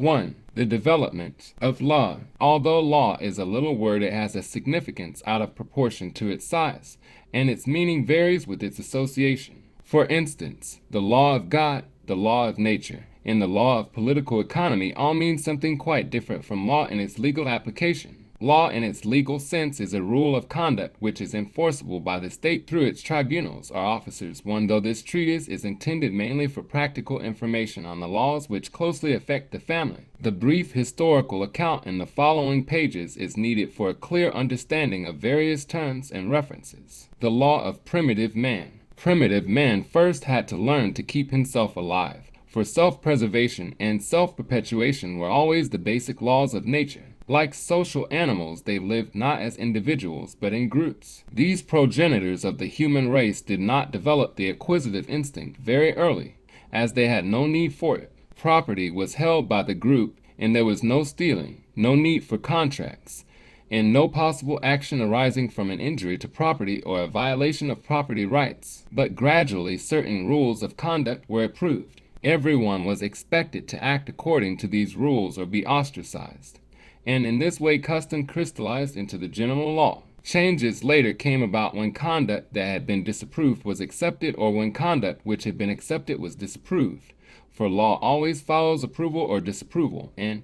1. The development of law. Although law is a little word, it has a significance out of proportion to its size, and its meaning varies with its association. For instance, the law of God, the law of nature, and the law of political economy all mean something quite different from law in its legal application. Law in its legal sense is a rule of conduct which is enforceable by the state through its tribunals or officers. Though this treatise is intended mainly for practical information on the laws which closely affect the family, the brief historical account in the following pages is needed for a clear understanding of various terms and references. The law of primitive man. Primitive man first had to learn to keep himself alive, for self-preservation and self-perpetuation were always the basic laws of nature. Like social animals, they lived not as individuals, but in groups. These progenitors of the human race did not develop the acquisitive instinct very early, as they had no need for it. Property was held by the group, and there was no stealing, no need for contracts, and no possible action arising from an injury to property or a violation of property rights. But gradually, certain rules of conduct were approved. Everyone was expected to act according to these rules or be ostracized, and in this way custom crystallized into the general law. Changes later came about when conduct that had been disapproved was accepted, or when conduct which had been accepted was disapproved. For law always follows approval or disapproval, and,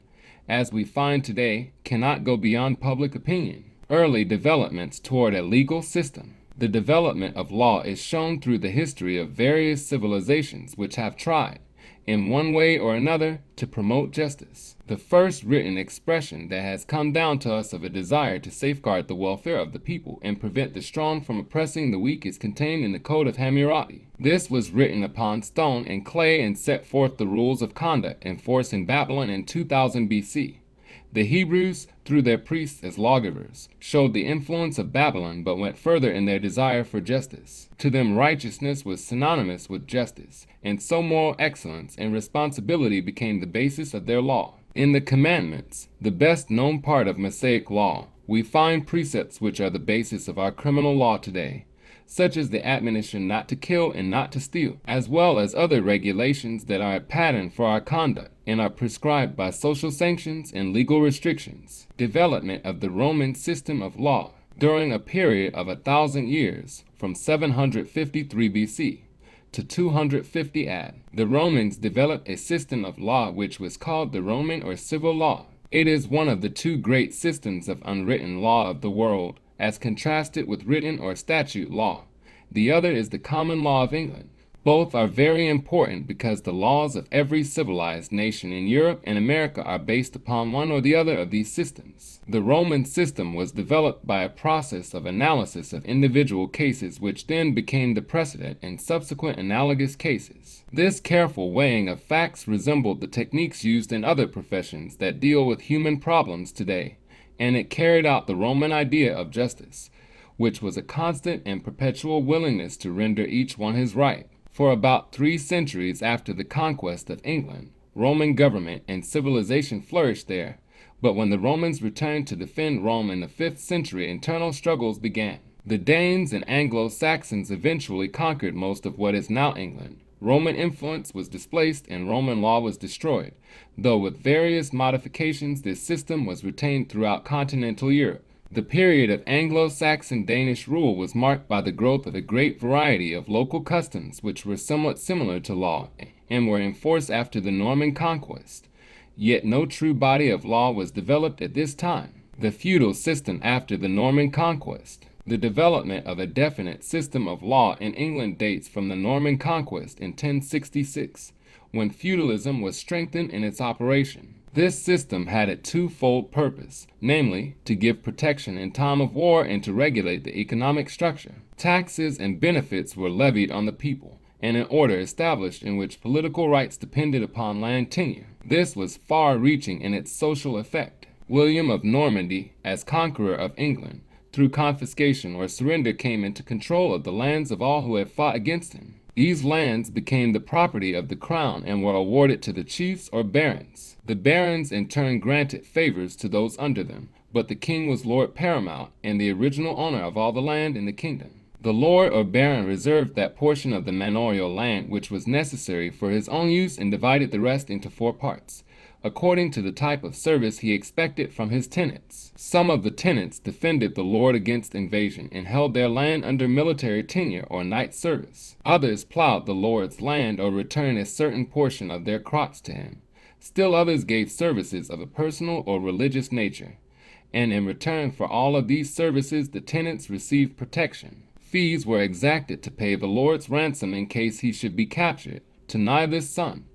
as we find today, cannot go beyond public opinion. Early developments toward a legal system. The development of law is shown through the history of various civilizations which have tried, in one way or another, to promote justice. The first written expression that has come down to us of a desire to safeguard the welfare of the people and prevent the strong from oppressing the weak is contained in the Code of Hamirati. This was written upon stone and clay and set forth the rules of conduct in force in Babylon in 2000 BC. The Hebrews, through their priests as lawgivers, showed the influence of Babylon but went further in their desire for justice. To them righteousness was synonymous with justice, and so moral excellence and responsibility became the basis of their law. In the commandments, the best known part of Mosaic law, we find precepts which are the basis of our criminal law today, such as the admonition not to kill and not to steal, as well as other regulations that are a pattern for our conduct and are prescribed by social sanctions and legal restrictions. Development of the Roman system of law. During a period of 1,000 years, from 753 BC to 250 AD, the Romans developed a system of law which was called the Roman or civil law. It is one of the two great systems of unwritten law of the world, as contrasted with written or statute law. The other is the common law of England. Both are very important because the laws of every civilized nation in Europe and America are based upon one or the other of these systems. The Roman system was developed by a process of analysis of individual cases which then became the precedent in subsequent analogous cases. This careful weighing of facts resembled the techniques used in other professions that deal with human problems today, and it carried out the Roman idea of justice, which was a constant and perpetual willingness to render each one his right. For about 3 centuries after the conquest of England, Roman government and civilization flourished there, but when the Romans returned to defend Rome in the 5th century, internal struggles began. The Danes and Anglo-Saxons eventually conquered most of what is now England. Roman influence was displaced and Roman law was destroyed, though with various modifications this system was retained throughout continental Europe. The period of Anglo-Saxon Danish rule was marked by the growth of a great variety of local customs which were somewhat similar to law and were enforced after the Norman conquest. Yet no true body of law was developed at this time. The feudal system after the Norman conquest. The development of a definite system of law in England dates from the Norman conquest in 1066, when feudalism was strengthened in its operation. This system had a twofold purpose, namely, to give protection in time of war and to regulate the economic structure. Taxes and benefits were levied on the people, and an order established in which political rights depended upon land tenure. This was far-reaching in its social effect. William of Normandy, as conqueror of England, through confiscation or surrender came into control of the lands of all who had fought against him. These lands became the property of the crown and were awarded to the chiefs or barons. The barons in turn granted favors to those under them, but the king was lord paramount and the original owner of all the land in the kingdom. The lord or baron reserved that portion of the manorial land which was necessary for his own use and divided the rest into 4 parts. according to the type of service he expected from his tenants. Some of the tenants defended the lord against invasion and held their land under military tenure or knight service. Others plowed the lord's land or returned a certain portion of their crops to him. Still others gave services of a personal or religious nature, and in return for all of these services the tenants received protection. Fees were exacted to pay the lord's ransom in case he should be captured, to neither's son,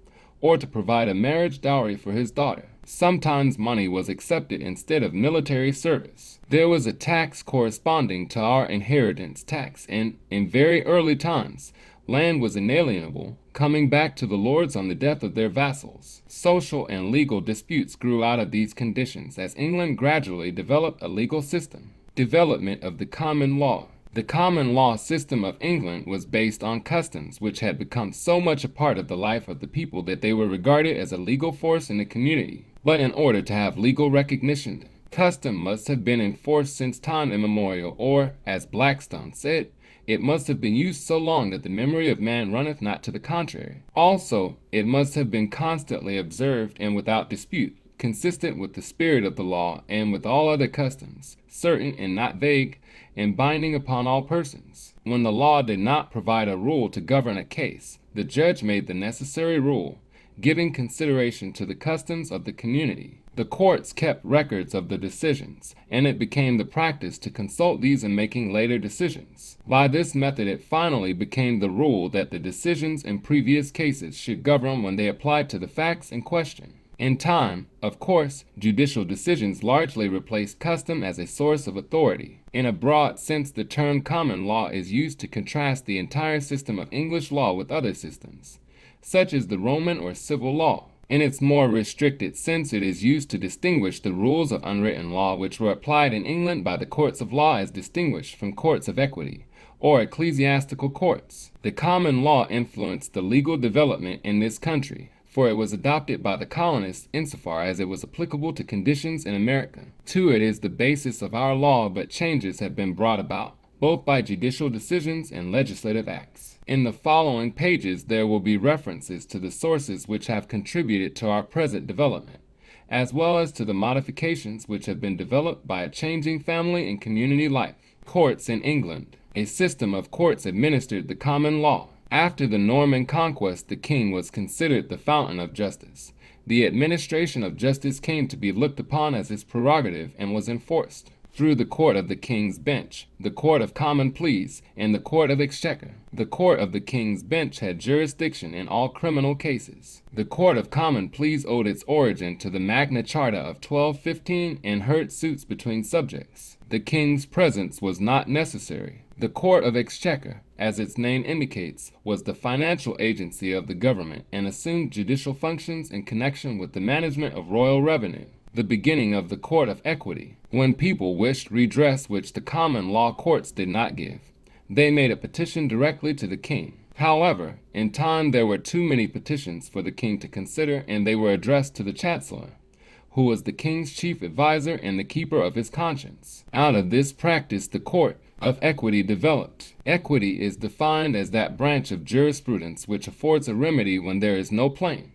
or to provide a marriage dowry for his daughter. Sometimes money was accepted instead of military service. There was a tax corresponding to our inheritance tax, and in very early times, land was inalienable, coming back to the lords on the death of their vassals. Social and legal disputes grew out of these conditions as England gradually developed a legal system. Development of the common law. The common law system of England was based on customs, which had become so much a part of the life of the people that they were regarded as a legal force in the community. But in order to have legal recognition, custom must have been enforced since time immemorial, or, as Blackstone said, it must have been used so long that the memory of man runneth not to the contrary. Also, it must have been constantly observed and without dispute, consistent with the spirit of the law and with all other customs, certain and not vague, and binding upon all persons. When the law did not provide a rule to govern a case, the judge made the necessary rule, giving consideration to the customs of the community. The courts kept records of the decisions, and it became the practice to consult these in making later decisions. By this method it finally became the rule that the decisions in previous cases should govern when they applied to the facts in question. In time, of course, judicial decisions largely replaced custom as a source of authority. In a broad sense, the term common law is used to contrast the entire system of English law with other systems, such as the Roman or civil law. In its more restricted sense, it is used to distinguish the rules of unwritten law which were applied in England by the courts of law as distinguished from courts of equity, or ecclesiastical courts. The common law influenced the legal development in this country, for it was adopted by the colonists insofar as it was applicable to conditions in America. Too, it is the basis of our law, but changes have been brought about, both by judicial decisions and legislative acts. In the following pages there will be references to the sources which have contributed to our present development, as well as to the modifications which have been developed by a changing family and community life. Courts in England. A system of courts administered the common law. After the Norman conquest, the king was considered the fountain of justice. The administration of justice came to be looked upon as his prerogative and was enforced through the Court of the King's Bench, the Court of Common Pleas, and the Court of Exchequer. The Court of the King's Bench had jurisdiction in all criminal cases. The Court of Common Pleas owed its origin to the Magna Charta of 1215 and heard suits between subjects. The king's presence was not necessary. The Court of Exchequer, as its name indicates, was the financial agency of the government and assumed judicial functions in connection with the management of royal revenue. The beginning of the Court of Equity. When people wished redress which the common law courts did not give, they made a petition directly to the king. However, in time there were too many petitions for the king to consider, and they were addressed to the chancellor, who was the king's chief advisor and the keeper of his conscience. Out of this practice the Court of Equity developed. Equity is defined as that branch of jurisprudence which affords a remedy when there is no plain,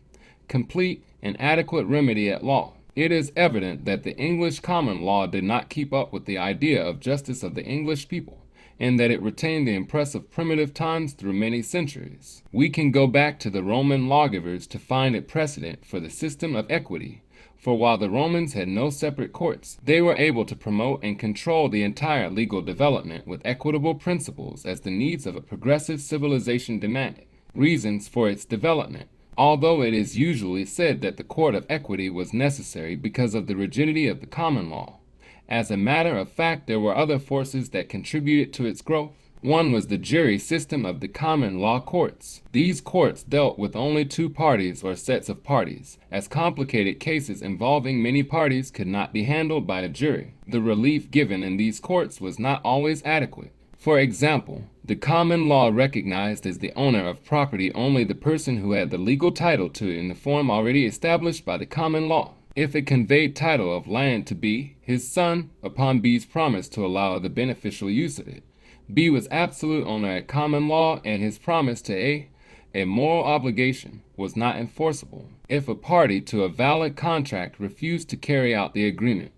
complete, and adequate remedy at law. It is evident that the English common law did not keep up with the idea of justice of the English people, and that it retained the impress of primitive times through many centuries. We can go back to the Roman lawgivers to find a precedent for the system of equity, for while the Romans had no separate courts, they were able to promote and control the entire legal development with equitable principles as the needs of a progressive civilization demanded. Reasons for its development. Although it is usually said that the Court of Equity was necessary because of the rigidity of the common law, as a matter of fact there were other forces that contributed to its growth. One was the jury system of the common law courts. These courts dealt with only two parties or sets of parties, as complicated cases involving many parties could not be handled by a jury. The relief given in these courts was not always adequate. For example, the common law recognized as the owner of property only the person who had the legal title to it in the form already established by the common law. If it conveyed title of land to B, his son, upon B's promise to allow the beneficial use of it, B was absolute owner at common law, and his promise to A A moral obligation was not enforceable if a party to a valid contract refused to carry out the agreement.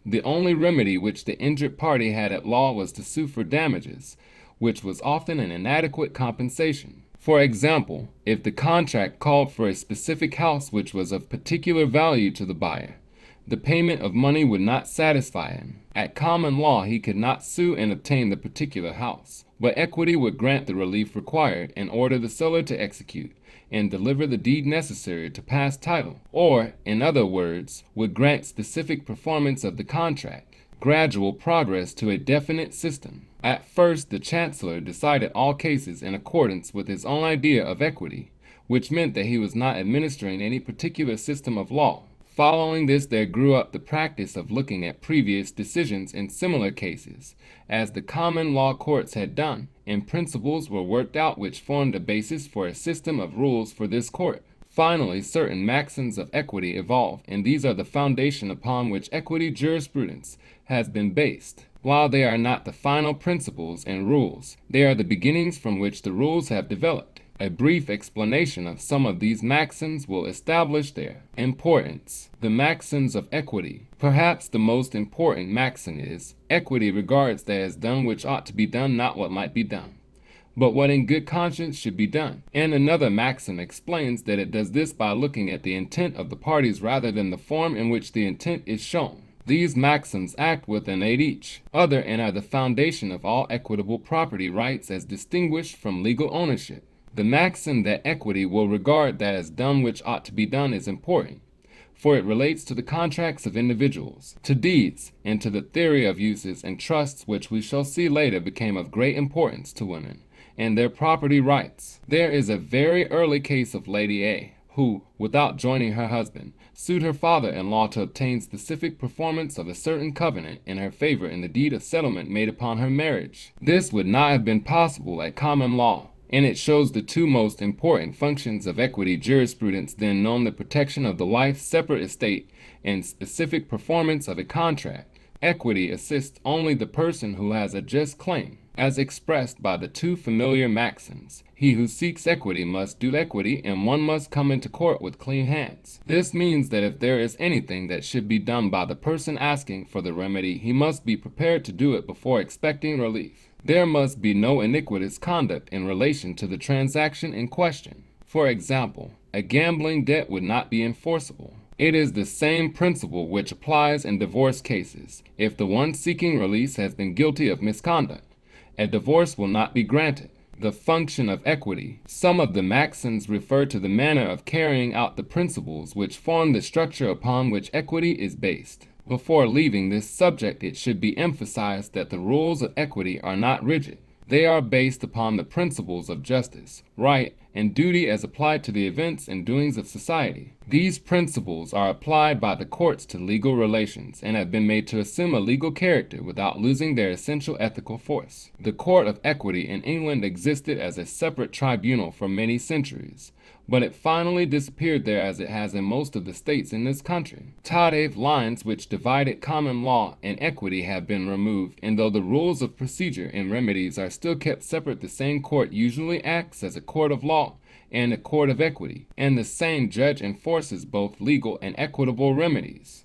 The only remedy which the injured party had at law was to sue for damages, which was often an inadequate compensation. For example, if the contract called for a specific house which was of particular value to the buyer, the payment of money would not satisfy him. At common law, he could not sue and obtain the particular house, but equity would grant the relief required and order the seller to execute and deliver the deed necessary to pass title, or, in other words, would grant specific performance of the contract, gradual progress to a definite system. At first, the chancellor decided all cases in accordance with his own idea of equity, which meant that he was not administering any particular system of law. Following this, there grew up the practice of looking at previous decisions in similar cases, as the common law courts had done, and principles were worked out which formed a basis for a system of rules for this court. Finally, certain maxims of equity evolved, and these are the foundation upon which equity jurisprudence has been based. While they are not the final principles and rules, they are the beginnings from which the rules have developed. A brief explanation of some of these maxims will establish their importance. The maxims of equity. Perhaps the most important maxim is, equity regards that as done which ought to be done, not what might be done, but what in good conscience should be done. And another maxim explains that it does this by looking at the intent of the parties rather than the form in which the intent is shown. These maxims act with and aid each other and are the foundation of all equitable property rights as distinguished from legal ownership. The maxim that equity will regard that as done which ought to be done is important, for it relates to the contracts of individuals, to deeds, and to the theory of uses and trusts which we shall see later became of great importance to women and their property rights. There is a very early case of Lady A, who, without joining her husband, sued her father-in-law to obtain specific performance of a certain covenant in her favor in the deed of settlement made upon her marriage. This would not have been possible at common law, and it shows the two most important functions of equity jurisprudence then known: the protection of the life, separate estate, and specific performance of a contract. Equity assists only the person who has a just claim, as expressed by the two familiar maxims. He who seeks equity must do equity, and one must come into court with clean hands. This means that if there is anything that should be done by the person asking for the remedy, he must be prepared to do it before expecting relief. There must be no iniquitous conduct in relation to the transaction in question. For example, a gambling debt would not be enforceable. It is the same principle which applies in divorce cases. If the one seeking release has been guilty of misconduct, a divorce will not be granted. The function of equity. Some of the maxims refer to the manner of carrying out the principles which form the structure upon which equity is based. Before leaving this subject, it should be emphasized that the rules of equity are not rigid. They are based upon the principles of justice, right, and duty as applied to the events and doings of society. These principles are applied by the courts to legal relations and have been made to assume a legal character without losing their essential ethical force. The Court of Equity in England existed as a separate tribunal for many centuries, but it finally disappeared there as it has in most of the states in this country. Tariff lines which divided common law and equity have been removed, and though the rules of procedure and remedies are still kept separate, the same court usually acts as a court of law and a court of equity, and the same judge enforces both legal and equitable remedies.